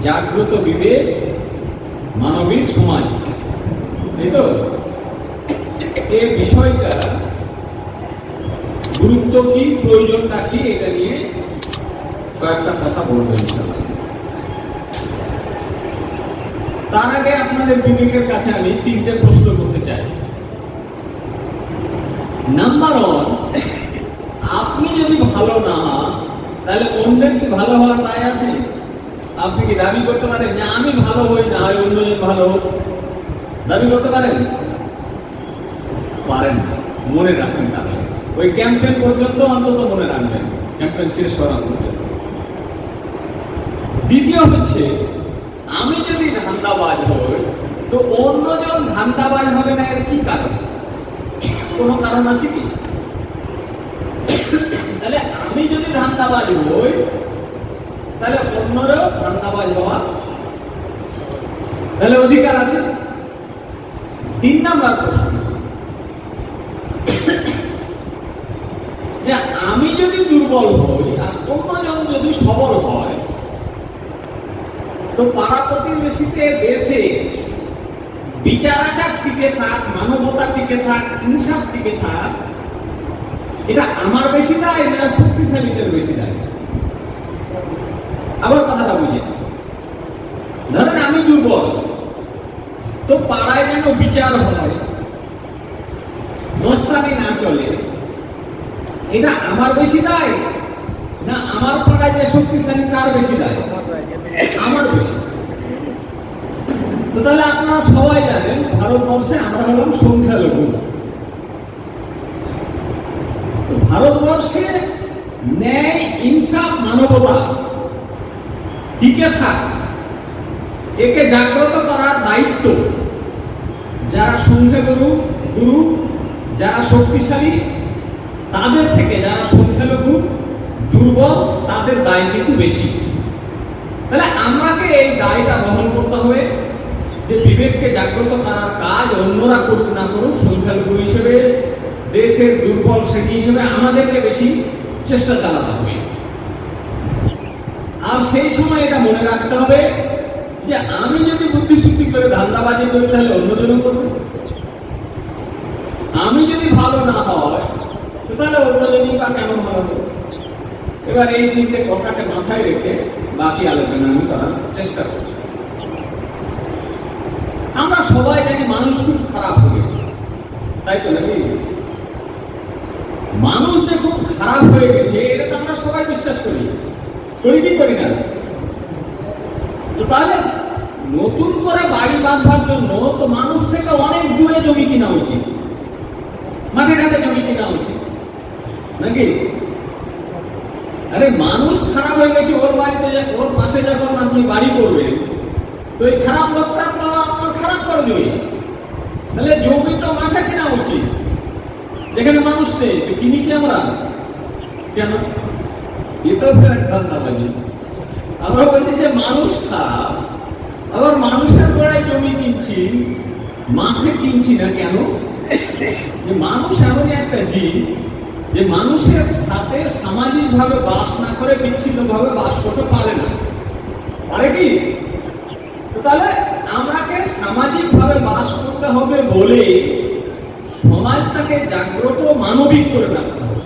জাগ্রত বিবেক, মানবিক সমাজ, তাই তো? এই বিষয়টা গুরুত্ব কি, প্রয়োজনটা কি, এটা নিয়ে কয়েকটা কথা বলবো ইনশাআল্লাহ। তার আগে আপনাদের বিবেকের কাছে আমি 3টে প্রশ্ন করতে চাই। নাম্বার 1, আপনি যদি ভালো না হন তাহলে অন্যের কি ভালো হওয়ার দায় আছে? আপনি কি দাবি করতে পারেন যে আমি ভালো হই, না হয় অন্যজন ভালো হোক? দাবি করতে পারেন? পারেন না। মনে রাখেন, তাহলে ওই ক্যাম্পেইন পর্যন্ত অন্তত মনে রাখবেন, ক্যাম্পেইন শেষ করা পর্যন্ত। দ্বিতীয় হচ্ছে, আমি যদি ধান্দাবাজ হই তো অন্যজন ধান্দাবাজ হবে না, এর কি কারণ? কোনো কারণ আছে কি? তাহলে আমি যদি ধান্দাবাজ হই তাহলে অন্যরাও ধান্দাবাজ হওয়া তাহলে অধিকার আছে। 3 নাম্বার প্রশ্ন, যে আমি যদি দুর্বল হই আর অন্যজন যদি সবল হয় তো পাড়া প্রতিবেশীতে, দেশে বিচার আচার টিকে থাক, মানবতা টিকে থাক, ইনসাফ টিকে থাক, এটা আমার বেশি দায় না শক্তিশালীদের বেশি দায়? আবার কথাটা বুঝে, ধরেন আমি দুর্বল, তো পাড়ায় যেন বিচার হয়, মস্তানি না চলে, এটা আমার বেশি দায় না আমার পাড়ায় যে শক্তিশালী তার বেশি দায়? আমার বেশি। তো তাহলে আপনারা সবাই জানেন ভারতবর্ষে আমরা হলাম সংখ্যালঘু। ভারতবর্ষে ন্যায়, ইনসাফ, মানবতা টিকে থাক, একে জাগ্রত করার দায়িত্ব যারা সংখ্যাগুরু, যারা শক্তিশালী তাদের থেকে যারা সংখ্যালঘু, দুর্বল, তাদের দায় কিন্তু বেশি। তাহলে আমাকে এই দায়টা বহন করতে হবে যে বিবেককে জাগ্রত করার কাজ অন্যরা করুক না করুক, সংখ্যালঘু হিসেবে, দেশের দুর্বল শ্রেণী হিসেবে আমাদেরকে বেশি চেষ্টা চালাতে হবে। আর সেই সময় এটা মনে রাখতে হবে যে আমি যদি বুদ্ধিশুদ্ধি করে ধান্দাবাজি করি তাহলে অন্যজনও করবে। আমি যদি ভালো না হয় তাহলে অন্যজনই বা কেন ভালো হবে? এবার এই 3টে কথাকে মাথায় রেখে বাকি আলোচনা আমি করার চেষ্টা করছি। আমরা সবাই জানি মানুষ খুব খারাপ হয়েছে, তাই তো নাকি? মানুষ যে খুব খারাপ হয়ে গেছে এটা তো আমরা সবাই বিশ্বাস করি কি করি না? তো তাহলে নতুন করে বাড়ি বাঁধবার জন্য তো মানুষ থেকে অনেক দূরে জমি কিনা উচিত, মাঠে ঘাটে জমি কিনা উচিত নাকি? আরে মানুষ খারাপ হয়ে গেছে, ওর বাড়িতে, ওর পাশে যখন আপনি বাড়ি করবেন তো এই খারাপ লোকটা তো আপনার খারাপ করে দিবে। তাহলে জমি তো মাঠে কিনা উচিত, যেখানে মানুষ নেই। তো কিনি কি আমরা? কেন? এটাও এক ধান্দাবাজি। আমরা বলছি যে মানুষ খারাপ, আবার মানুষের গোড়ায় জমি কিনছি, মাঠে কিনছি না কেন? মানুষ এমনই একটা জীব যে মানুষের সাথে সামাজিক ভাবে বাস না করে বিচ্ছিন্ন ভাবে বাস করতে পারে না, পারে কি? তো তাহলে আমরাকে সামাজিক ভাবে বাস করতে হবে বলে সমাজটাকে জাগ্রত, মানবিক করে রাখতে হবে।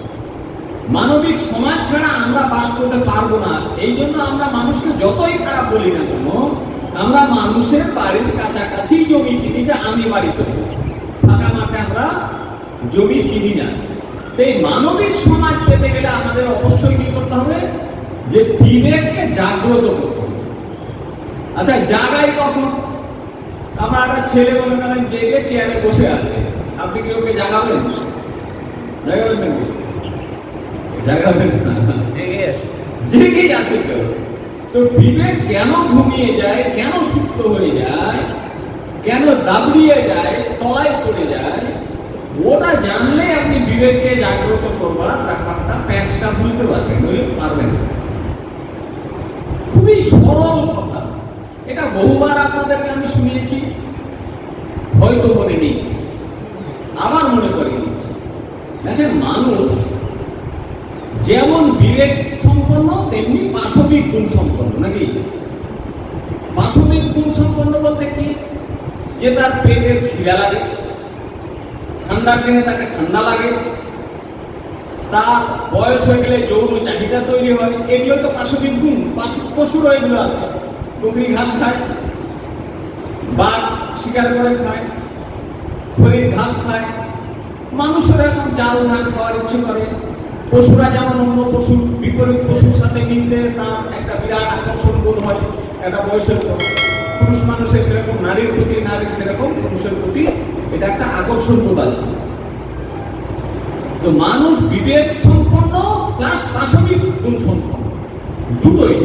মানবিক সমাজ ছাড়া আমরা বাস করতে পারবো না। এই জন্য আমরা মানুষকে যতই খারাপ বলি না কেন, আমরা মানুষের বাড়ির কাছাকাছি জমি কিনি, যে আমি বাড়ি করি, ফাঁকা মাঠে আমরা জমি কিনি না। এই মানবিক সমাজ পেতে গেলে আমাদের অবশ্যই কি করতে হবে? যে বিবেককে জাগ্রত করতে হবে। আচ্ছা, জাগাই কখন? আমার একটা ছেলে মনে করেন জেগে চেয়ারে বসে আছে, আপনি কি ওকে জাগাবেন? জাগাবেন নাকি? জাগাবেন না, জেগেই আছে কেউ। তো বিবেক কেন ঘুমিয়ে যায়, কেন সুপ্ত হয়ে যায়, কেন দাবড়িয়ে যায়, তলায় পড়ে যায়, ওটা জানলে আপনি বিবেককে জাগ্রত করবার ব্যাপারটা, প্যাঁচটা বুঝতে পারবেন, পারবেন। খুবই সরল কথা, এটা বহুবার আপনাদেরকে আমি শুনিয়েছি, হয়তো মনে নেই, আবার মনে করিয়ে দিচ্ছি। দেখেন, মানুষ যেমন বিবেক সম্পন্ন তেমনি পাশবিক গুণ সম্পন্ন, নাকি? যে তার পেটের খিদা লাগে, ঠান্ডার দিনে তাকে ঠান্ডা লাগে, তার বয়স হয়ে গেলে যৌন চাহিদা তৈরি হয়। এগুলো তো পাশবিক গুণ। পশুরও এগুলো আছে। বকরি ঘাস খায়, বাঘ শিকার করে খায়, হরিণ ঘাস খায়, মানুষেরা এখন চাল ধান খাওয়ার ইচ্ছে করে। পশুরা যেমন অন্য পশু বিপরীত পশুর সাথে মিলতে তার একটা বিরাট আকর্ষণ বোধ হয় একটা বয়সের পর। পুরুষ মানুষের সেরকম নারীর প্রতি, নারীর সেরকম পুরুষের প্রতি এটা একটা আকর্ষণ বোধ আছে। তো মানুষ বিবেক সম্পন্ন প্লাস পাশবিক গুণ সম্পন্ন, দুটোই।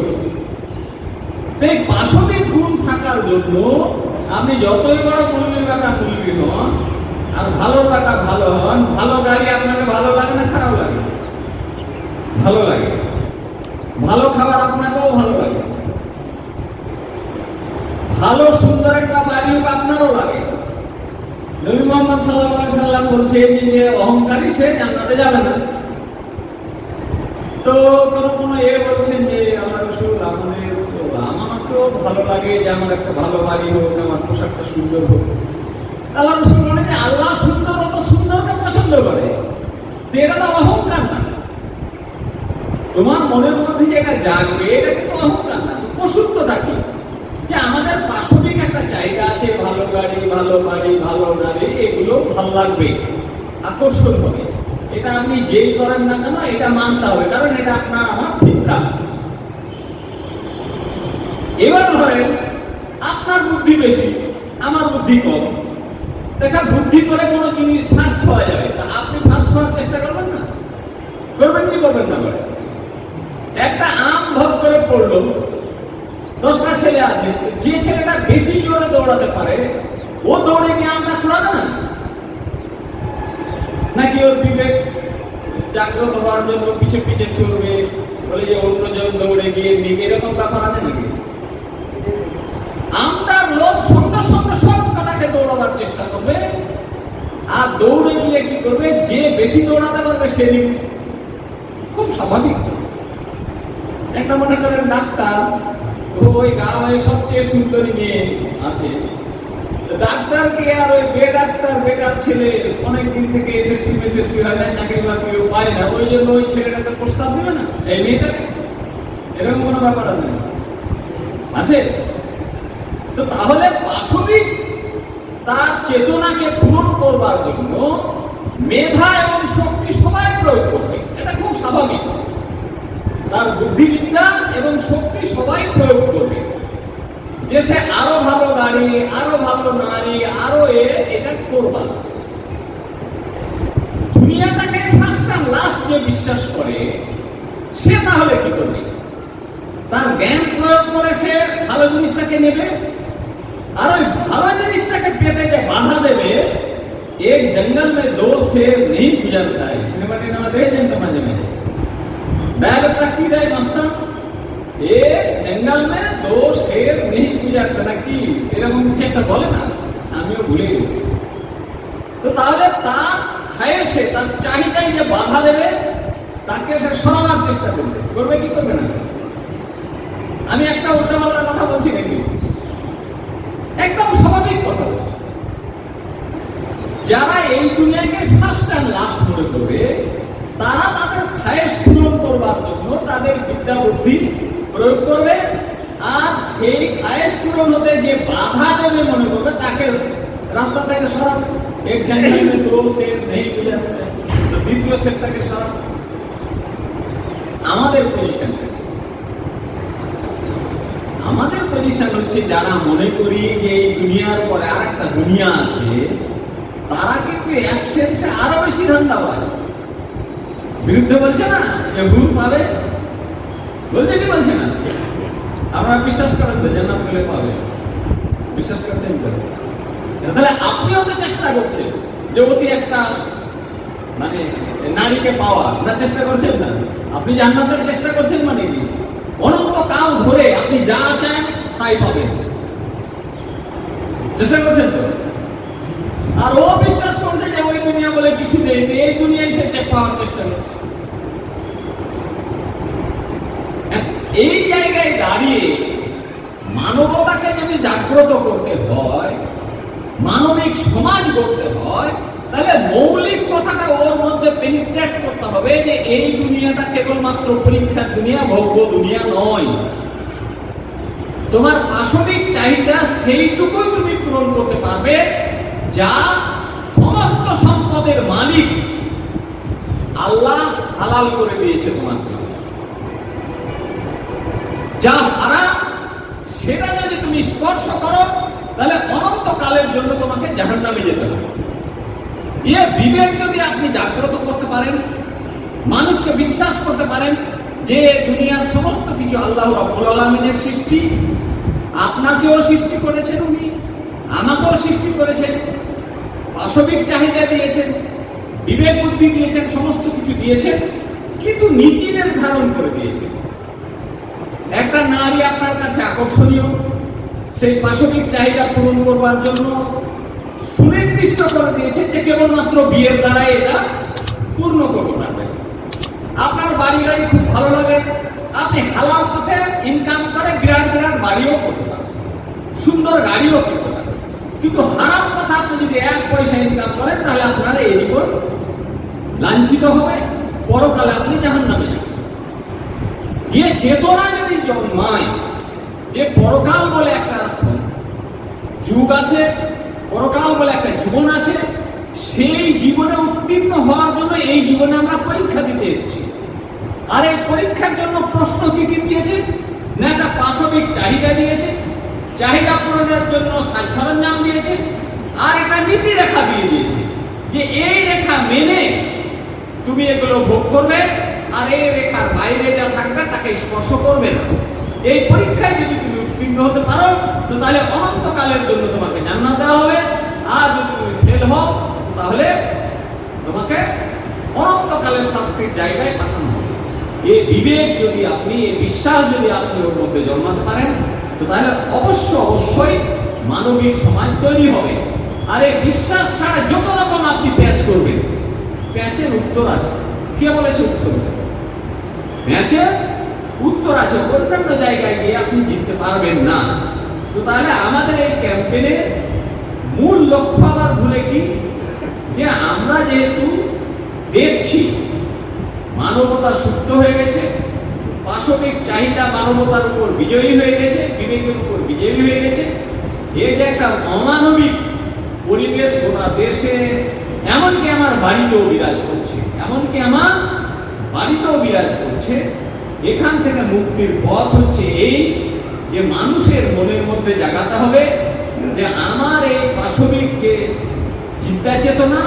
এই পাশবিক গুণ থাকার জন্য আপনি যতই বড় মুলবির বেটা মুলবি হন আর ভালোর বেটা ভালো হন, ভালো গাড়ি আপনাকে ভালো লাগে না খারাপ লাগে? ভালো লাগে। ভালো খাবার আপনাকেও ভালো লাগে। ভালো সুন্দর একটা বাড়ি আপনারও লাগে। নবী মুহাম্মদ সাল্লাল্লাহু আলাইহি সাল্লাম বলছে যে অহংকারী সে জান্নাতে যাবে না। তো কোন বলছেন যে আমার রাসূল আমার তো ভালো লাগে যে আমার একটা ভালো বাড়ি হোক, আমার পোশাকটা সুন্দর হোক। আল্লাহ রাসূল বলেন যে আল্লাহ সুন্দর, অত সুন্দরকে পছন্দ করে। তো এটা তো অহংকার না। তোমার মনের মধ্যে যেটা জাগবে এটা কিন্তু অহংকার না। তো পশুত্বটা কি? যে আমাদের পাশবিক একটা জায়গা আছে, ভালো গাড়ি, ভালো বাড়ি, ভালো নারী, এগুলো ভালো লাগবে, আকর্ষণ হবে। এটা আপনি যেই করেন না কেন এটা মানতে হবে, কারণ এটা আপনার আমার ফিতরা। এবার ধরেন আপনার বুদ্ধি বেশি, আমার বুদ্ধি কম। এটা বুদ্ধি করে কোনো জিনিস ফার্স্ট হওয়া যাবে, তা আপনি ফার্স্ট হওয়ার চেষ্টা করবেন না? করবেন কি করবেন না? করে একটা আম ধর করে পড়লো, 10টা ছেলে আছে, যে ছেলেটা বেশি জোরে দৌড়াতে পারে ও দৌড়ে গিয়ে আমটা কুড়াবে না? নাকি ওর বিবেক জাগ্রত হওয়ার জন্য পিছে পিছে ছুটবে, বলে যে অন্যজন দৌড়ে গিয়ে নিক, এরকম ব্যাপার আছে নাকি? আমটার লোক সঙ্গে সঙ্গে সব কাটাকে দৌড়াবার চেষ্টা করবে, আর দৌড়ে গিয়ে কি করবে, যে বেশি দৌড়াতে পারবে সে নিক। খুব স্বাভাবিক। একটা মনে করেন ডাক্তার, ওই গাঁয়ে সবচেয়ে সুন্দরী মেয়ে আছে, ডাক্তারকে আর ওই ডাক্তার বেকার ছেলে অনেকদিন থেকে এসএসসি হয় না, চাকরি বাকরিও পায় না, ওই জন্য ওই ছেলেটাকে প্রস্তাব দিবে না এই মেয়েটাকে? এরকম কোনো ব্যাপার আছে? তো তাহলে পাশবিক তার চেতনাকে পূরণ করবার জন্য মেধা এবং শক্তি সবাই প্রয়োগ করবে, এটা খুব স্বাভাবিক। তার বুদ্ধিবিদ্যা এবং শক্তি সবাই প্রয়োগ করবে, যে সে আরো ভালো গাড়ি, আরো ভালো নারী, আরো এটা করবা। দুনিয়াটাকে ফার্স্ট আর লাস্ট যে বিশ্বাস করে সে তাহলে কি করবে? তার জ্ঞান প্রয়োগ করে সে ভালো জিনিসটাকে নেবে, আর ওই ভালো জিনিসটাকে পেতে যে বাধা দেবে। এক জঙ্গল में दो शेर नहीं गुजरता है, সিনেমাটি নাম দেখেছেন তো মাঝে মাঝে? ডায়লগটা কি দেয় মাস্টার? এক জঙ্গল में दो शेर नहीं गुजरता, নাকি এরকম কিছু একটা বলে না, আমিও ভুলে গেছি। তো তাহলে তার খায়েশে, তার চাহিদায় যে বাধা দেবে তাকে সে সরাবার চেষ্টা করবে। করবে কি করবে না? আমি একটা উল্টোপাল্টা কথা বলছি নাকি? একদম স্বাভাবিক কথা বলছি। যারা এই দুনিয়াকে ফার্স্ট অ্যান্ড লাস্ট মনে করবে তারা তাদের খায়েশ পূরণ করবার জন্য তাদের বিদ্যা বুদ্ধি প্রয়োগ করবে, আর সেই খায়েশ পূরণ হতে যে বাধা দেবে মনে করবে তাকে রাস্তা থেকে সরাবে। এক জঙ্গল में दो शेर नहीं गुजरते, তো দ্বিতীয় শেরটাকে সরাবে। আমাদের পজিশন হচ্ছে যারা মনে করি যে এই দুনিয়ার পরে আর একটা দুনিয়া আছে, তারা কিন্তু এক সেন্সে আরো বেশি ধান্দা পায়। বিরুদ্ধে বলছে না যে ভূত পাবে, বলছে কি বলছে না? আপনারা বিশ্বাস করেন তো জান্নাত পেলে পাবে? বিশ্বাস করছেন তো? তাহলে আপনিও তো চেষ্টা করছেন যে অতি একটা মানে নারীকে পাওয়া, না চেষ্টা করছেন না? আপনি জান্নাতের চেষ্টা করছেন মানে কি? অনন্ত কাল ধরে আপনি যা চান তাই পাবেন, চেষ্টা করছেন তো? আর ও বিশ্বাস করছে যে ওই দুনিয়া বলে কিছু নেই, এই দুনিয়ায় সে পাওয়ার চেষ্টা করছে। এই জায়গায় দাঁড়িয়ে মানবতাকে যদি জাগ্রত করতে হয় মানবিক সমাজ গড়তে হয়, তাহলে মৌলিক কথাটা ওর মধ্যে পেনিট্রেট করতে হবে যে এই দুনিয়াটা কেবলমাত্র পরীক্ষার দুনিয়া, ভোগ্য দুনিয়া নয়। তোমার পাশবিক চাহিদা সেইটুকুই তুমি পূরণ করতে পারবে যা সমস্ত সম্পদের মালিক আল্লাহ হালাল করে দিয়েছে তোমার জন্য। যা হারাম সেটা যদি তুমি স্পর্শ করো তাহলে অনন্তকালের জন্য তোমাকে জাহান্নামে যেতে হবে। বিবেক যদি আপনি জাগ্রত করতে পারেন, মানুষকে বিশ্বাস করতে পারেন যে দুনিয়ার সমস্ত কিছু আল্লাহ রাব্বুল আলামিনের সৃষ্টি, আপনাকেও সৃষ্টি করেছেন উনি, আমাকেও সৃষ্টি করেছেন, পাশবিক চাহিদা দিয়েছেন, বিবেক বুদ্ধি দিয়েছেন, সমস্ত কিছু দিয়েছেন, কিন্তু নীতি নির্ধারণ করে দিয়েছেন। একটা নারী আপনার কাছে আকর্ষণীয়, সেই পাশবিক চাহিদা পূরণ করবার জন্য সুনির্দিষ্ট করে দিয়েছে যে কেবলমাত্র বিয়ের দ্বারাই এটা পূর্ণ করতে পারবে। আপনার বাড়ি গাড়ি খুব ভালো লাগে, আপনি হালাল পথে ইনকাম করে বিরাট বিরাট বাড়িও করতে পারবেন, সুন্দর গাড়িও কিনতে পারবেন, কিন্তু হারাম পথে আপনি যদি 1 পয়সা ইনকাম করেন তাহলে আপনার এই জীবন লাঞ্ছিত হবে, পরকালে আপনি জাহান্নামে যাবেন। চেতনা যদি জন্মায় যে পরকাল বলে একটা যুগ আছে, পরকাল বলে একটা জীবন আছে, সেই জীবনে উত্তীর্ণ হওয়ার জন্য এই জীবনে আমরা পরীক্ষা দিতে এসেছি। আর এই পরীক্ষার জন্য প্রশ্ন কি কি দিয়েছে না, একটা পাশবিক চাহিদা দিয়েছে, চাহিদা পূরণের জন্য সরঞ্জাম দিয়েছে, আর একটা নীতি রেখা দিয়ে দিয়েছে যে এই রেখা মেনে তুমি এগুলো ভোগ করবে, আর এই রেখার বাইরে যা থাকবে তাকে স্পর্শ করবে না। এই পরীক্ষায় যদি তুমি উত্তীর্ণ হতে পারো তো তাহলে অনন্তকালের জন্য তোমাকে জান্নাত দেওয়া হবে, আর যদি তুমি ফেল হও তাহলে তোমাকে অনন্তকালের শাস্তির জায়গায় পাঠানো হবে। এই বিবেক যদি আপনি, এই বিশ্বাস যদি আপনি ওর মধ্যে জন্মাতে পারেন তো তাহলে অবশ্যই মানবিক সমাজ তৈরি হবে। আর এই বিশ্বাস ছাড়া যত রকম আপনি প্যাচ করবেন, প্যাচের উত্তর আছে। কে বলেছে উত্তর? প্যাচের উত্তর আছে, অন্যান্য জায়গায় গিয়ে আপনি জিততে পারবেন না। তো তাহলে আমাদের এই ক্যাম্পেইনের মূল লক্ষ্য আবার ভুলে কি, যে আমরা যেহেতু দেখছি মানবতা সুপ্ত হয়ে গেছে, পাশবিক চাহিদা মানবতার উপর বিজয়ী হয়ে গেছে, বিবেকের উপর বিজয়ী হয়ে গেছে, এই যে একটা অমানবিক পরিবেশ গোটা দেশে, এমনকি আমার বাড়িতেও বিরাজ করছে, এমনকি আমার বাড়িতেও বিরাজ করছে, এখান থেকে মুক্তির পথ হচ্ছে এই যে মানুষের মনের মধ্যে জাগাতে হবে যে আমার এই পাশবিক যে চিন্তা চেতনা,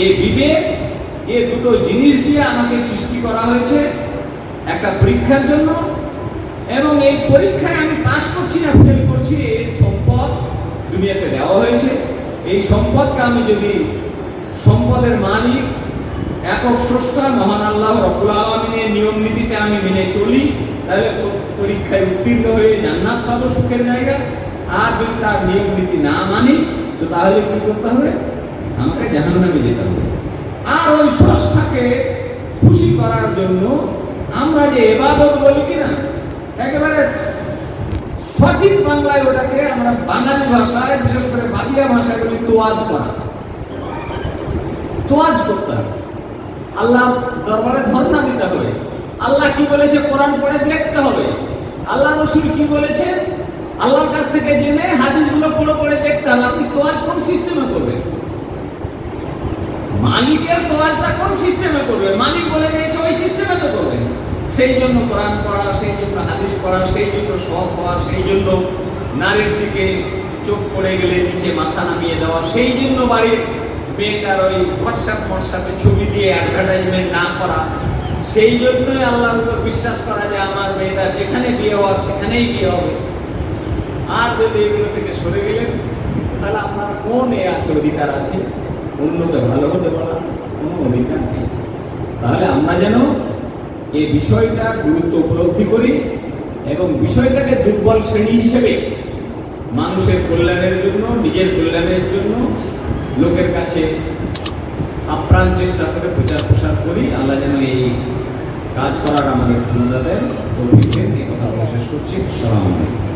এই বিবেক, এই দুটো জিনিস দিয়ে আমাকে সৃষ্টি করা হয়েছে একটা পরীক্ষার জন্য, এবং এই পরীক্ষায় আমি পাস করছি না ফেল করছি, এর সম্পদ দুনিয়াতে দেওয়া হয়েছে। এই সম্পদকে আমি যদি সম্পদের মালিক একক স্রষ্টা মহান আল্লাহ রাব্বুল আলামিনের নিয়ম নীতিতে আমি মেনে চলি, তাহলে পরীক্ষায় উত্তীর্ণ হয়ে জান্নাত পাবো, সুখের জায়গা। আর যদি তার নিয়ম নীতি না মানি তো তাহলে কি করতে হবে? আমাকে জাহান্নামে যেতে হবে। আর ওই স্রষ্টাকে খুশি করার জন্য আমরা যে ইবাদত বলি কিনা, একেবারে সঠিক বাংলায় ওটাকে আমরা বাঙালি ভাষায়, বিশেষ করে বাদিয়া ভাষায় বলি তোয়াজ করা। তোয়াজ করতে হবে, আল্লাহ দরবারে ধর্ণা দিতে হবে। আল্লাহ কি বলেছে কোরআন পড়ে দেখতে হবে, আল্লাহ রাসূল কি বলেছে আল্লাহর কাছ থেকে জেনে হাদিসগুলো পড়ে দেখতে হবে। আপনি তোয়াজ কোন সিস্টেমে করবেন? মালিকের তোয়াজটা কোন সিস্টেমে করবেন? মালিক বলে দিয়েছে ওই সিস্টেমে তো করবেন। সেই জন্য কোরআন পড়া, সেই জন্য হাদিস পড়া, সেই জন্য সব হওয়া, সেই জন্য নারীর দিকে চোখ পড়ে গেলে নিচে মাথা নামিয়ে দেওয়া, সেই জন্য বাড়ির মেয়েটার ওই হোয়াটসঅ্যাপে ছবি দিয়ে অ্যাডভার্টাইজমেন্ট না করা, সেই জন্যই আল্লাহর উপর বিশ্বাস করা যে আমার মেয়েটার যেখানে বিয়ে হওয়ার সেখানেই বিয়ে হবে। আর যদি এগুলো থেকে সরে গেলেন তাহলে আপনার কোন অধিকার আছে অন্যকে ভালো হতে বলার? কোনো অধিকার নেই। তাহলে আমরা যেন এই বিষয়টা গুরুত্ব উপলব্ধি করি এবং বিষয়টাকে দুর্বল শ্রেণী হিসেবে মানুষের কল্যাণের জন্য, নিজের কল্যাণের জন্য লোকের কাছে আপ্রাণ চেষ্টা করে প্রচার প্রসার করি। আল্লাহ যেন এই কাজ করার আমাদের ক্ষমতা দেন, তৌফিক দেন। এই কথা বলে শেষ করছি। আসসালামু আলাইকুম।